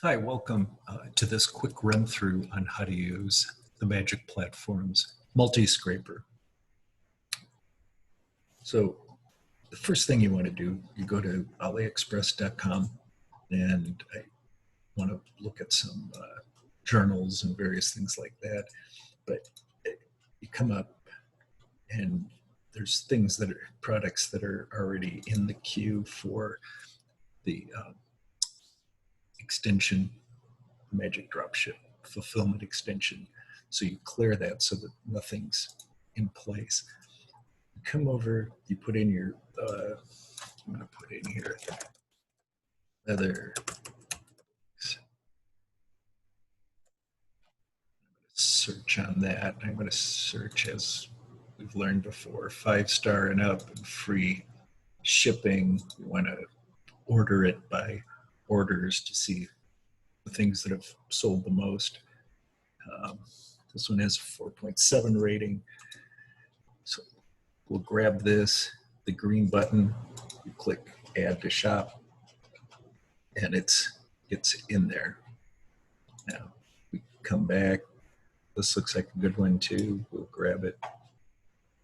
Hi, welcome to this quick run through on how to use the Magic Platform's Multiscraper. So the first thing you want to do, you go to aliexpress.com and I want to look at some journals and various things like that. But you come up and there's things that are products that are already in the queue for the extension Magic Dropship fulfillment extension. So you clear that so that nothing's in place. You come over, you put in your, I'm going to put in here, other, search on that. I'm going to search, as we've learned before, 5-star and up and free shipping. You want to order it by orders to see the things that have sold the most. This one has a 4.7 rating. So we'll grab this, the green button, you click add to shop, and it's in there. Now we come back. This looks like a good one too. We'll grab it.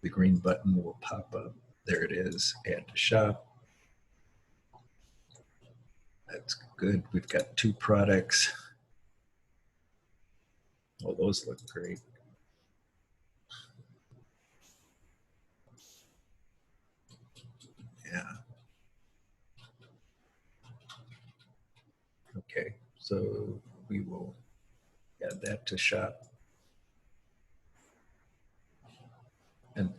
The green button will pop up. There it is, add to shop. That's good. We've got 2 products. Oh, those look great. Yeah. Okay, so we will add that to shop. And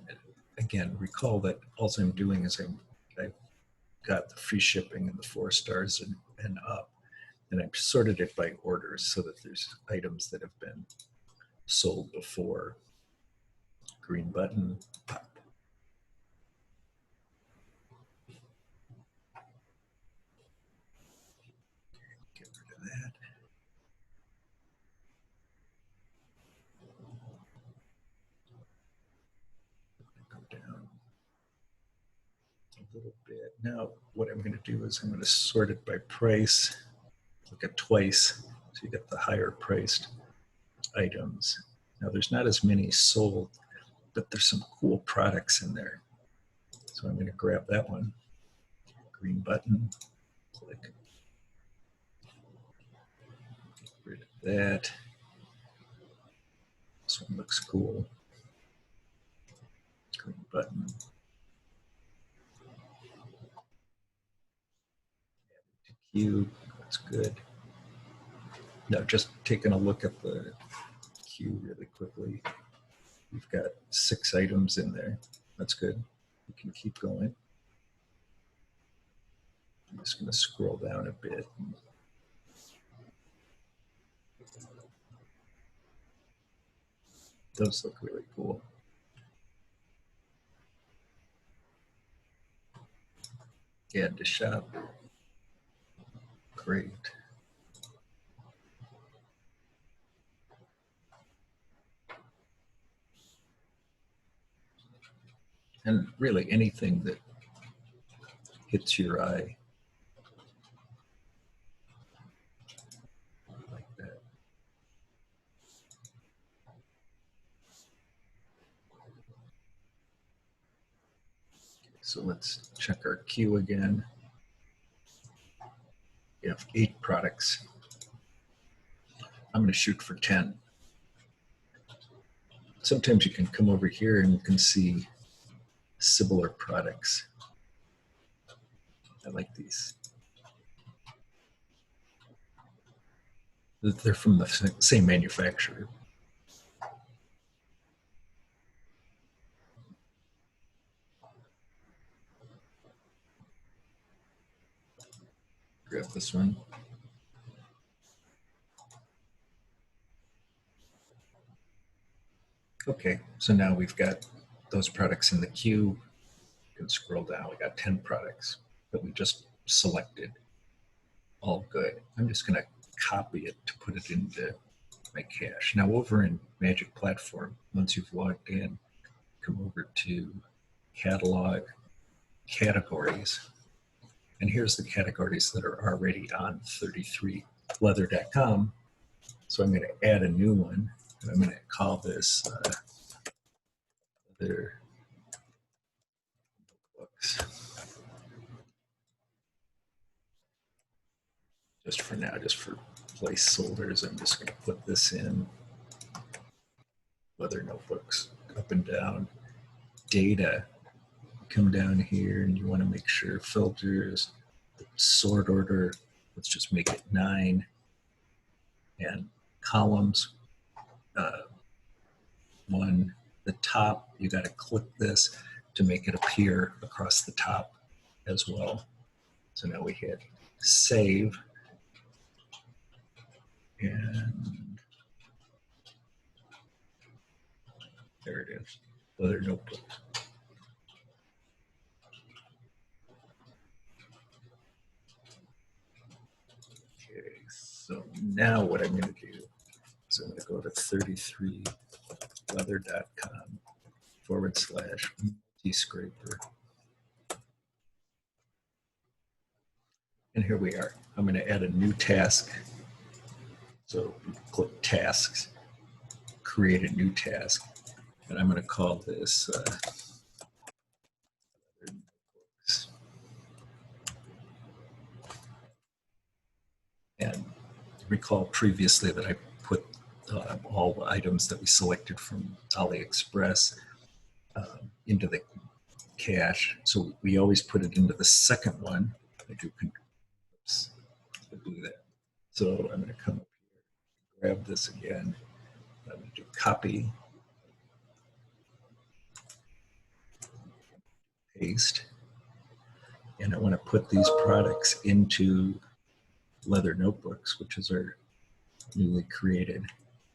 again, recall that all I'm doing is I've got the free shipping and the 4 stars and up, and I've sorted it by orders so that there's items that have been sold before. Green button, pop. Get rid of that. Go down a little bit. Now, what I'm going to do is I'm going to sort it by price. Look at twice, so you get the higher priced items. Now, there's not as many sold, but there's some cool products in there. So I'm going to grab that one. Green button, click. Get rid of that. This one looks cool. Green button. Queue, that's good. Now, just taking a look at the queue really quickly. We've got 6 items in there. That's good. We can keep going. I'm just going to scroll down a bit. Those look really cool. Add to shop. Great. And really anything that hits your eye. Like that. So let's check our queue again. We have 8 products. I'm going to shoot for 10. Sometimes you can come over here and you can see similar products. I like these. They're from the same manufacturer. Grab this one. Okay, so now we've got those products in the queue. You can scroll down. We got 10 products that we just selected. All good. I'm just going to copy it to put it into my cache. Now over in Magic Platform, once you've logged in, come over to Catalog, Categories, and here's the categories that are already on 33 leather.com. So I'm going to add a new one. And I'm going to call this leather books. Just for now, just for placeholders, I'm just going to put this in leather notebooks up and down. Data, come down here and you want to make sure filters, sort order, let's just make it 9. And columns, 1. The top, you got to click this to make it appear across the top as well. So now we hit save. And there it is, leather notebook. Okay, so now what I'm going to do is I'm going to go to 33leather.com/multiscraper. And here we are. I'm going to add a new task. So click tasks, create a new task. And I'm going to call this and recall previously that I put all the items that we selected from AliExpress into the cache. So we always put it into the second one. I do that. So I'm going to come up here, grab this again. I'm going to do copy, paste, and I want to put these products into leather notebooks, which is our newly created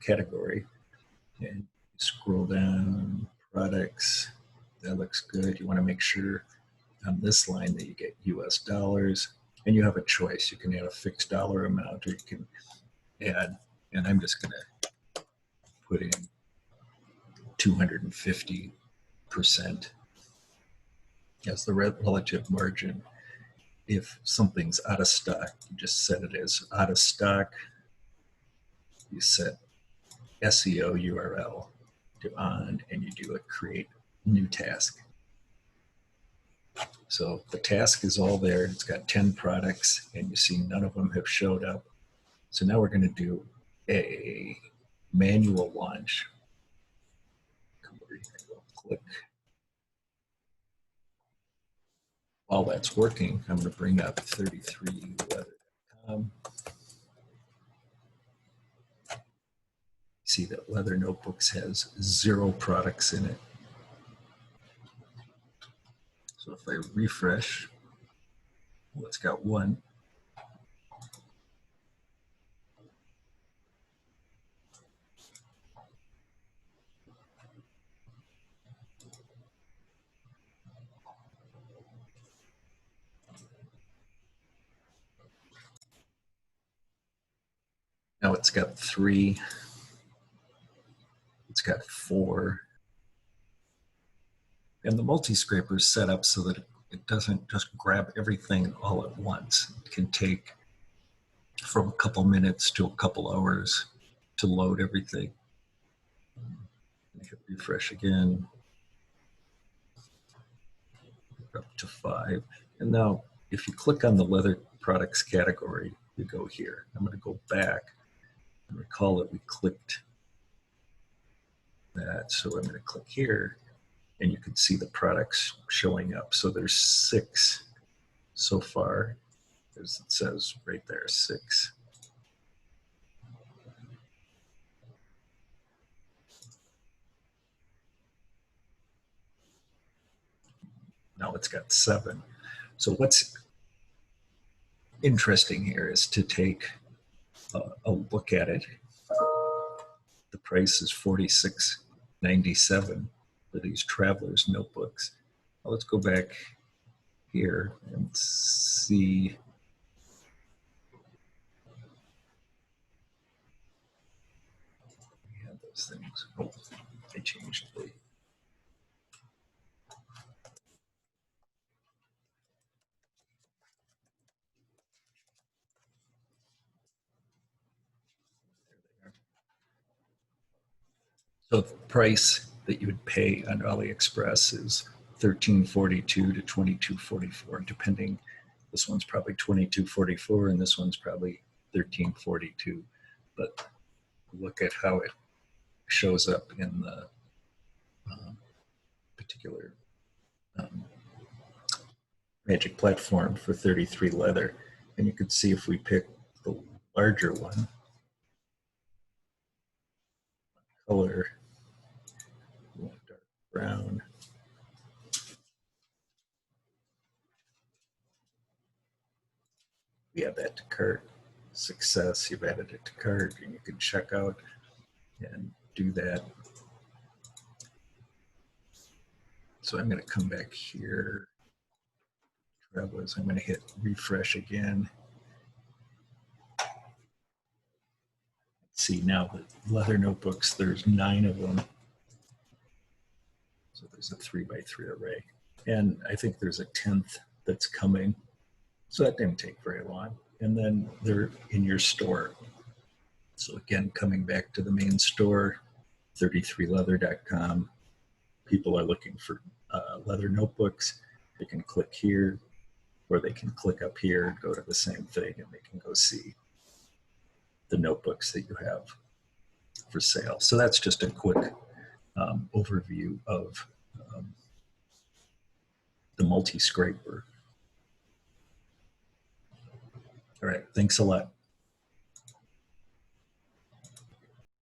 category. And scroll down, products, that looks good. You want to make sure on this line that you get US dollars, and you have a choice. You can add a fixed dollar amount, or you can add, and I'm just going to put in 250% as the relative margin. If something's out of stock, you just set it as out of stock. You set SEO URL to on, and you do a create new task. So the task is all there. It's got 10 products, and you see none of them have showed up. So now we're going to do a manual launch. Click. While that's working, I'm going to bring up 33leather.com. See that Leather Notebooks has 0 products in it. So if I refresh, well, it's got 1. Now it's got 3. It's got 4. And the Multiscraper is set up so that it doesn't just grab everything all at once. It can take from a couple minutes to a couple hours to load everything. Hit refresh again, up to 5. And now if you click on the leather products category, you go here. I'm going to go back and recall that we clicked that. So I'm going to click here, and you can see the products showing up. So there's 6 so far, as it says right there, 6. Now it's got 7. So what's interesting here is to take a look at it. The price is $46.97 for these travelers notebooks. Now let's go back here and see. We had those things. Oh, I changed the. So the price that you would pay on AliExpress is $13.42 to $22.44, depending. This one's probably $22.44 and this one's probably $13.42. But look at how it shows up in the particular Magic platform for 33 leather. And you can see if we pick the larger one, color, dark brown, we add that to cart. Success, you've added it to cart, and you can check out and do that. So I'm going to come back here. Travelers, I'm going to hit refresh again. See now the leather notebooks, there's 9 of them. So there's a 3x3 array. And I think there's a 10th that's coming. So that didn't take very long. And then they're in your store. So again, coming back to the main store, 33leather.com. People are looking for leather notebooks. They can click here, or they can click up here and go to the same thing, and they can go see the notebooks that you have for sale. So that's just a quick overview of the Multiscraper. All right, thanks a lot.